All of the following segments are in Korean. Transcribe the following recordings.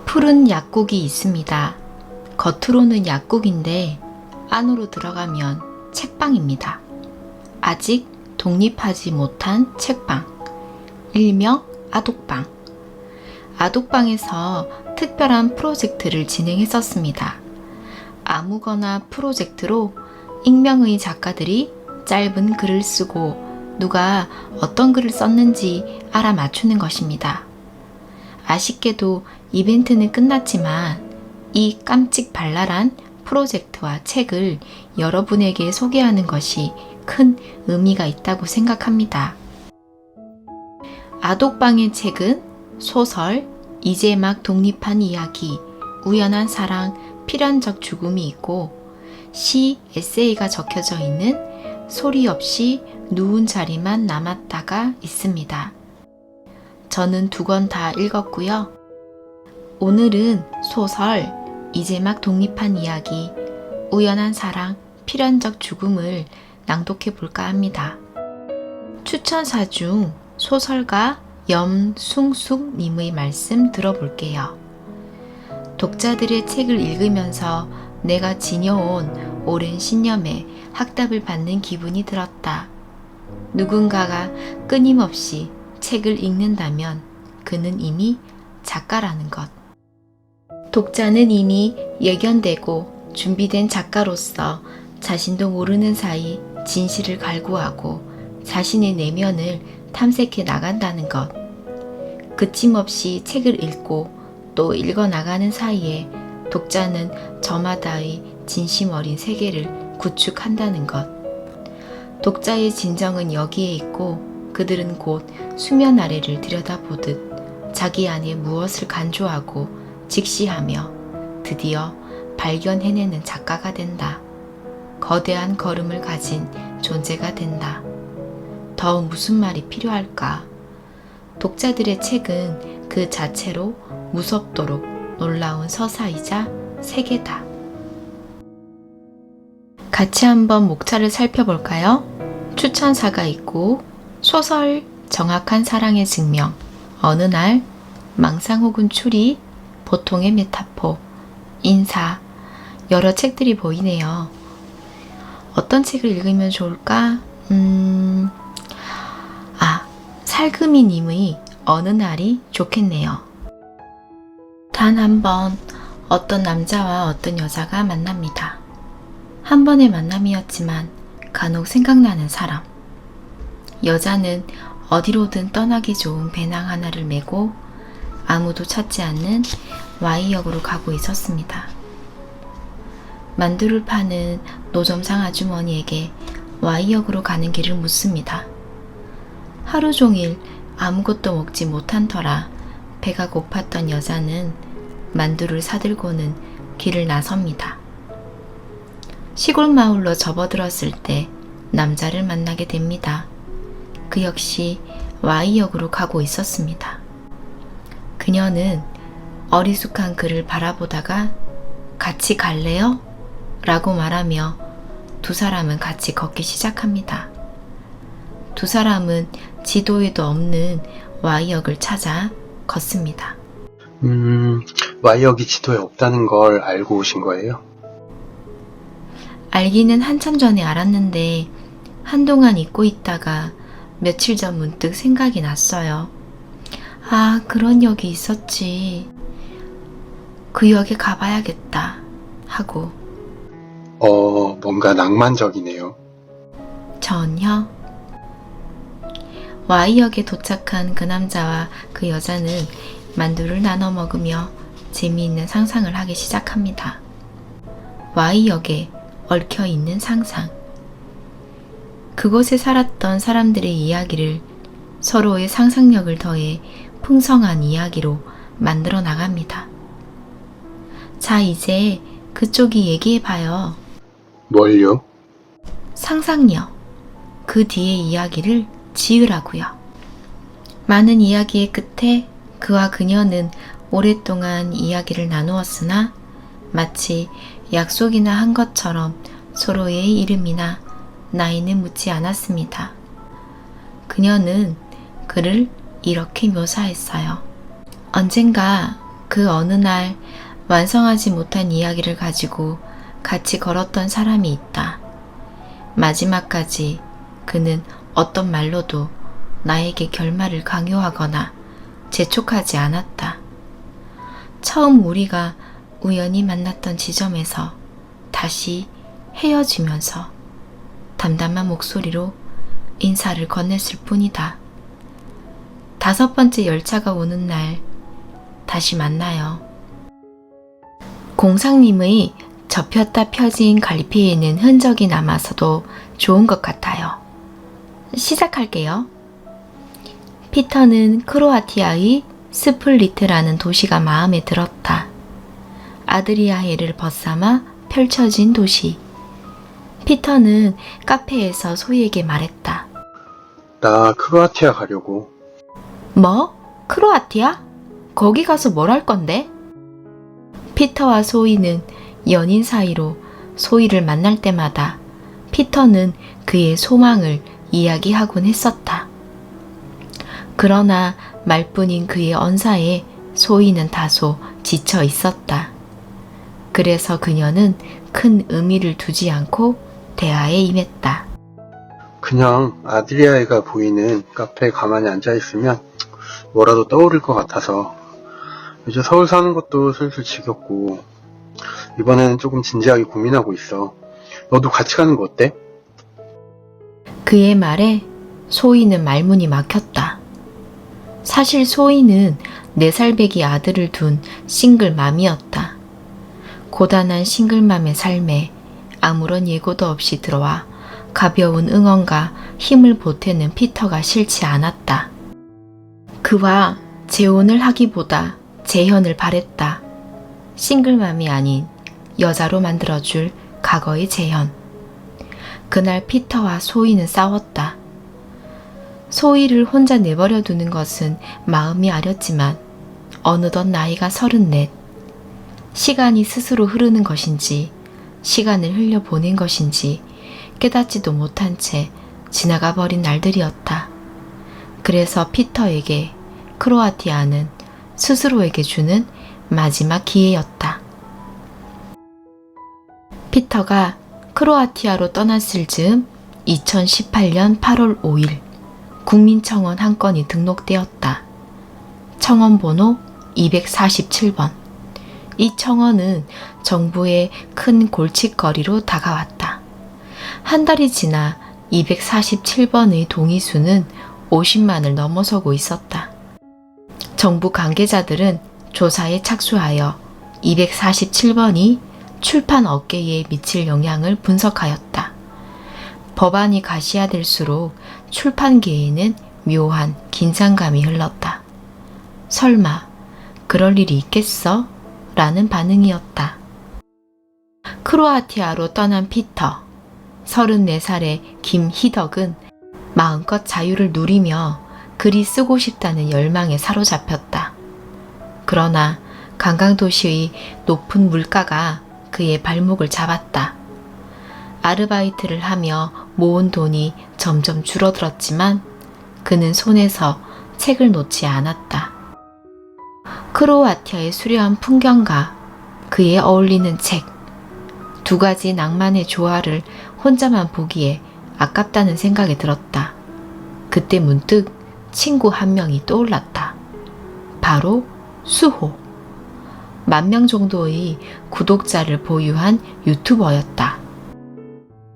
푸른 약국이 있습니다. 겉으로는 약국인데 안으로 들어가면 책방입니다. 아직 독립하지 못한 책방, 일명 아독방. 아독방에서 특별한 프로젝트를 진행했었습니다. 아무거나 프로젝트로 익명의 작가들이 짧은 글을 쓰고 누가 어떤 글을 썼는지 알아맞추는 것입니다. 아쉽게도 이벤트는 끝났지만 이 깜찍발랄한 프로젝트와 책을 여러분에게 소개하는 것이 큰 의미가 있다고 생각합니다. 아독방의 책은 소설, 이제 막 독립한 이야기, 우연한 사랑, 필연적 죽음이 있고 시, 에세이가 적혀져 있는 소리 없이 누운 자리만 남았다가 있습니다. 저는 2권 다 읽었고요. 오늘은 소설, 이제 막 독립한 이야기, 우연한 사랑, 필연적 죽음을 낭독해 볼까 합니다. 추천사 중 소설가 염숭숙님의 말씀 들어볼게요. 독자들의 책을 읽으면서 내가 지녀온 오랜 신념에 학답을 받는 기분이 들었다. 누군가가 끊임없이 책을 읽는다면 그는 이미 작가라는 것. 독자는 이미 예견되고 준비된 작가로서 자신도 모르는 사이 진실을 갈구하고 자신의 내면을 탐색해 나간다는 것. 그침없이 책을 읽고 또 읽어나가는 사이에 독자는 저마다의 진심 어린 세계를 구축한다는 것. 독자의 진정은 여기에 있고 그들은 곧 수면 아래를 들여다보듯 자기 안에 무엇을 간주하고 직시하며 드디어 발견해내는 작가가 된다. 거대한 걸음을 가진 존재가 된다. 더 무슨 말이 필요할까? 독자들의 책은 그 자체로 무섭도록 놀라운 서사이자 세계다. 같이 한번 목차를 살펴볼까요? 추천사가 있고 소설, 정확한 사랑의 증명, 어느 날, 망상 혹은 추리, 보통의 메타포, 인사, 여러 책들이 보이네요. 어떤 책을 읽으면 좋을까? 살금이님의 어느 날이 좋겠네요. 단 한 번 어떤 남자와 어떤 여자가 만납니다. 한 번의 만남이었지만 간혹 생각나는 사람. 여자는 어디로든 떠나기 좋은 배낭 하나를 메고 아무도 찾지 않는 Y역으로 가고 있었습니다. 만두를 파는 노점상 아주머니에게 Y역으로 가는 길을 묻습니다. 하루 종일 아무것도 먹지 못한 터라 배가 고팠던 여자는 만두를 사들고는 길을 나섭니다. 시골 마을로 접어들었을 때 남자를 만나게 됩니다. 그 역시 Y역으로 가고 있었습니다. 그녀는 어리숙한 그를 바라보다가 같이 갈래요? 라고 말하며 두 사람은 같이 걷기 시작합니다. 두 사람은 지도에도 없는 Y역을 찾아 걷습니다. Y역이 지도에 없다는 걸 알고 오신 거예요? 알기는 한참 전에 알았는데 한동안 잊고 있다가 며칠 전 문득 생각이 났어요. 아, 그런 역이 있었지. 그 역에 가봐야겠다 하고. 뭔가 낭만적이네요. 전혀. Y역에 도착한 그 남자와 그 여자는 만두를 나눠 먹으며 재미있는 상상을 하기 시작합니다. Y역에 얽혀있는 상상. 그곳에 살았던 사람들의 이야기를 서로의 상상력을 더해 풍성한 이야기로 만들어 나갑니다. 자, 이제 그쪽이 얘기해봐요. 뭘요? 상상력. 그 뒤의 이야기를 지으라고요. 많은 이야기의 끝에 그와 그녀는 오랫동안 이야기를 나누었으나 마치 약속이나 한 것처럼 서로의 이름이나 나이는 묻지 않았습니다. 그녀는 그를 이렇게 묘사했어요. 언젠가 그 어느 날 완성하지 못한 이야기를 가지고 같이 걸었던 사람이 있다. 마지막까지 그는 어떤 말로도 나에게 결말을 강요하거나 재촉하지 않았다. 처음 우리가 우연히 만났던 지점에서 다시 헤어지면서 담담한 목소리로 인사를 건넸을 뿐이다. 5번째 열차가 오는 날 다시 만나요. 공상님의 접혔다 펴진 갈피에는 흔적이 남아서도 좋은 것 같아요. 시작할게요. 피터는 크로아티아의 스플리트라는 도시가 마음에 들었다. 아드리아해를 벗삼아 펼쳐진 도시. 피터는 카페에서 소희에게 말했다. 나 크로아티아 가려고. 뭐? 크로아티아? 거기 가서 뭘 할 건데? 피터와 소희는 연인 사이로 소희를 만날 때마다 피터는 그의 소망을 이야기하곤 했었다. 그러나 말뿐인 그의 언사에 소희는 다소 지쳐 있었다. 그래서 그녀는 큰 의미를 두지 않고 대화에 임했다. 그냥 아드리아해가 보이는 카페에 가만히 앉아있으면 뭐라도 떠오를 것 같아서. 이제 서울 사는 것도 슬슬 지겹고 이번에는 조금 진지하게 고민하고 있어. 너도 같이 가는 거 어때? 그의 말에 소희는 말문이 막혔다. 사실 소희는 4살배기 아들을 둔 싱글맘이었다. 고단한 싱글맘의 삶에 아무런 예고도 없이 들어와 가벼운 응원과 힘을 보태는 피터가 싫지 않았다. 그와 재혼을 하기보다 재현을 바랬다. 싱글맘이 아닌 여자로 만들어줄 과거의 재현. 그날 피터와 소희는 싸웠다. 소희를 혼자 내버려 두는 것은 마음이 아렸지만 어느덧 나이가 34. 시간이 스스로 흐르는 것인지 시간을 흘려보낸 것인지 깨닫지도 못한 채 지나가 버린 날들이었다. 그래서 피터에게 크로아티아는 스스로에게 주는 마지막 기회였다. 피터가 크로아티아로 떠났을 즈음 2018년 8월 5일 국민청원 한 건이 등록되었다. 청원 번호 247번. 이 청원은 정부의 큰 골칫거리로 다가왔다. 한 달이 지나 247번의 동의수는 50만을 넘어서고 있었다. 정부 관계자들은 조사에 착수하여 247번이 출판 업계에 미칠 영향을 분석하였다. 법안이 가시화될수록 출판계에는 묘한 긴장감이 흘렀다. 설마 그럴 일이 있겠어? 라는 반응이었다. 크로아티아로 떠난 피터, 34살의 김희덕은 마음껏 자유를 누리며 글이 쓰고 싶다는 열망에 사로잡혔다. 그러나 관광도시의 높은 물가가 그의 발목을 잡았다. 아르바이트를 하며 모은 돈이 점점 줄어들었지만 그는 손에서 책을 놓지 않았다. 크로아티아의 수려한 풍경과 그에 어울리는 책, 2가지 낭만의 조화를 혼자만 보기에 아깝다는 생각이 들었다. 그때 문득 친구 한 명이 떠올랐다. 바로 수호. 10,000명 정도의 구독자를 보유한 유튜버였다.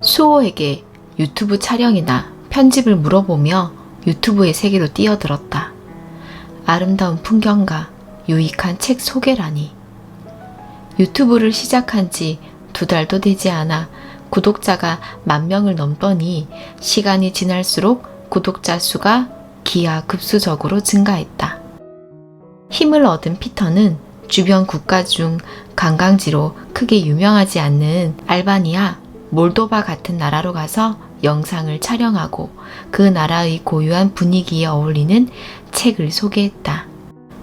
수호에게 유튜브 촬영이나 편집을 물어보며 유튜브의 세계로 뛰어들었다. 아름다운 풍경과 유익한 책 소개라니. 유튜브를 시작한 지 2달도 되지 않아 구독자가 10,000명을 넘더니 시간이 지날수록 구독자 수가 기하급수적으로 증가했다. 힘을 얻은 피터는 주변 국가 중 관광지로 크게 유명하지 않는 알바니아, 몰도바 같은 나라로 가서 영상을 촬영하고 그 나라의 고유한 분위기에 어울리는 책을 소개했다.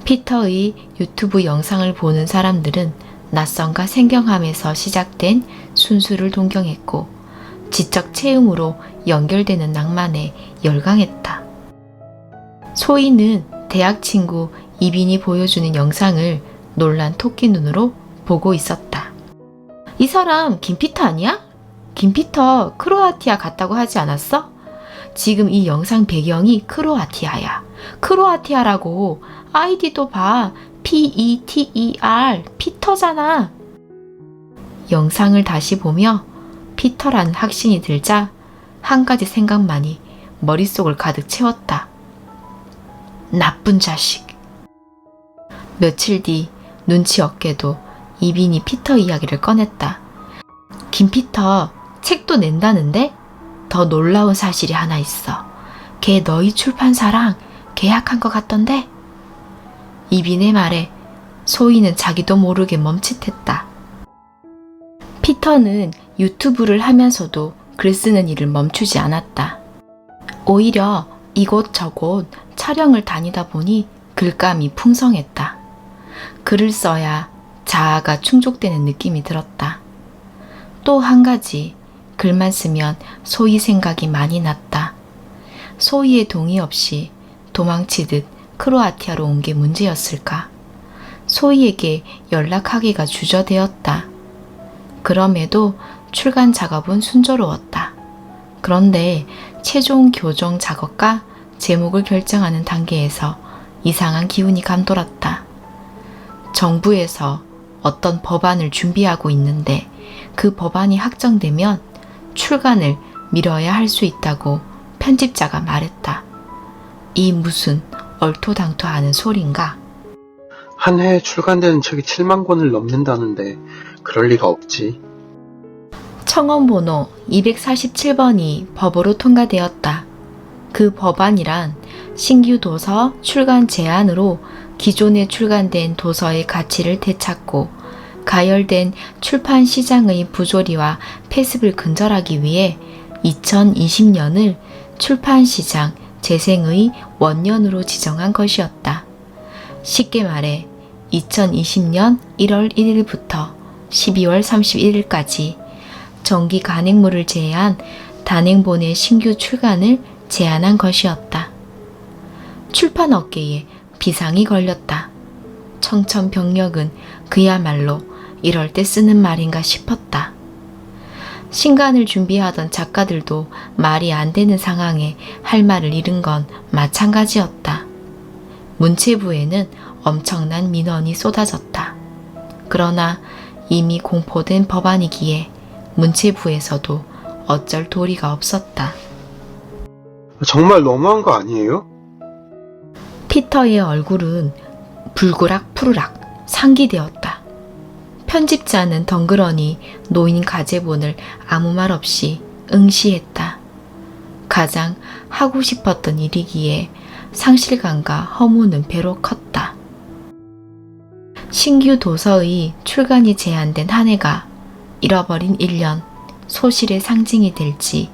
피터의 유튜브 영상을 보는 사람들은 낯선과 생경함에서 시작된 순수를 동경했고 지적 체험으로 연결되는 낭만에 열광했다. 소희는 대학 친구 이빈이 보여주는 영상을 놀란 토끼 눈으로 보고 있었다. 이 사람 김피터 아니야? 김피터 크로아티아 갔다고 하지 않았어? 지금 이 영상 배경이 크로아티아야. 크로아티아라고. 아이디도 봐. P-E-T-E-R. 피터잖아. 영상을 다시 보며 피터라는 확신이 들자 한 가지 생각만이 머릿속을 가득 채웠다. 나쁜 자식. 며칠 뒤 눈치 없게도 이빈이 피터 이야기를 꺼냈다. 김피터 책도 낸다는데? 더 놀라운 사실이 하나 있어. 걔 너희 출판사랑 계약한 것 같던데? 이빈의 말에 소희는 자기도 모르게 멈칫했다. 피터는 유튜브를 하면서도 글 쓰는 일을 멈추지 않았다. 오히려 이곳저곳 촬영을 다니다 보니 글감이 풍성했다. 글을 써야 자아가 충족되는 느낌이 들었다. 또 한 가지, 글만 쓰면 소희 생각이 많이 났다. 소희의 동의 없이 도망치듯 크로아티아로 온 게 문제였을까? 소희에게 연락하기가 주저되었다. 그럼에도 출간 작업은 순조로웠다. 그런데 최종 교정 작업과 제목을 결정하는 단계에서 이상한 기운이 감돌았다. 정부에서 어떤 법안을 준비하고 있는데 그 법안이 확정되면 출간을 미뤄야 할 수 있다고 편집자가 말했다. 이 무슨 얼토당토하는 소린가? 한 해에 출간되는 책이 7만 권을 넘는다는데 그럴 리가 없지. 청원 번호 247번이 법으로 통과되었다. 그 법안이란 신규 도서 출간 제한으로 기존에 출간된 도서의 가치를 되찾고 가열된 출판 시장의 부조리와 폐습을 근절하기 위해 2020년을 출판 시장 재생의 원년으로 지정한 것이었다. 쉽게 말해 2020년 1월 1일부터 12월 31일까지 정기 간행물을 제외한 단행본의 신규 출간을 제한한 것이었다. 출판업계에 비상이 걸렸다. 청천벽력은 그야말로 이럴 때 쓰는 말인가 싶었다. 신간을 준비하던 작가들도 말이 안 되는 상황에 할 말을 잃은 건 마찬가지였다. 문체부에는 엄청난 민원이 쏟아졌다. 그러나 이미 공포된 법안이기에 문체부에서도 어쩔 도리가 없었다. 정말 너무한 거 아니에요? 피터의 얼굴은 불그락 푸르락 상기되었다. 편집자는 덩그러니 노인 가제본을 아무 말 없이 응시했다. 가장 하고 싶었던 일이기에 상실감과 허무는 배로 컸다. 신규 도서의 출간이 제한된 한 해가 잃어버린 1년, 소실의 상징이 될지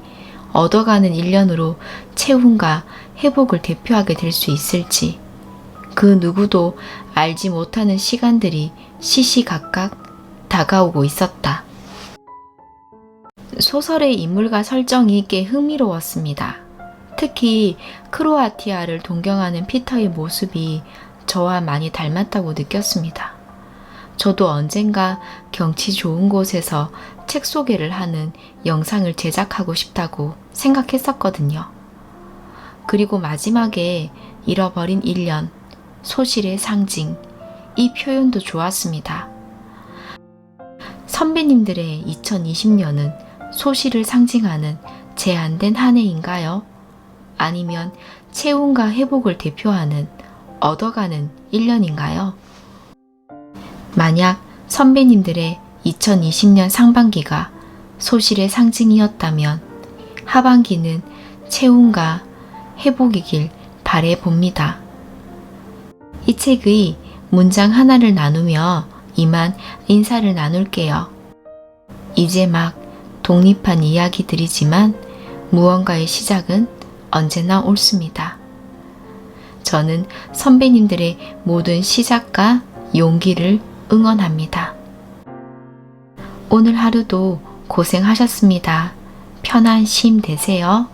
얻어가는 1년으로 채움과 회복을 대표하게 될 수 있을지 그 누구도 알지 못하는 시간들이 시시각각 다가오고 있었다. 소설의 인물과 설정이 꽤 흥미로웠습니다. 특히 크로아티아를 동경하는 피터의 모습이 저와 많이 닮았다고 느꼈습니다. 저도 언젠가 경치 좋은 곳에서 책 소개를 하는 영상을 제작하고 싶다고 생각했었거든요. 그리고 마지막에 잃어버린 1년, 소실의 상징, 이 표현도 좋았습니다. 선배님들의 2020년은 소실을 상징하는 제한된 한 해인가요? 아니면 채움과 회복을 대표하는 얻어가는 1년인가요? 만약 선배님들의 2020년 상반기가 소실의 상징이었다면 하반기는 채움과 회복이길 바라봅니다. 이 책의 문장 하나를 나누며 이만 인사를 나눌게요. 이제 막 독립한 이야기들이지만 무언가의 시작은 언제나 옳습니다. 저는 선배님들의 모든 시작과 용기를 응원합니다. 오늘 하루도 고생하셨습니다. 편한 쉼 되세요.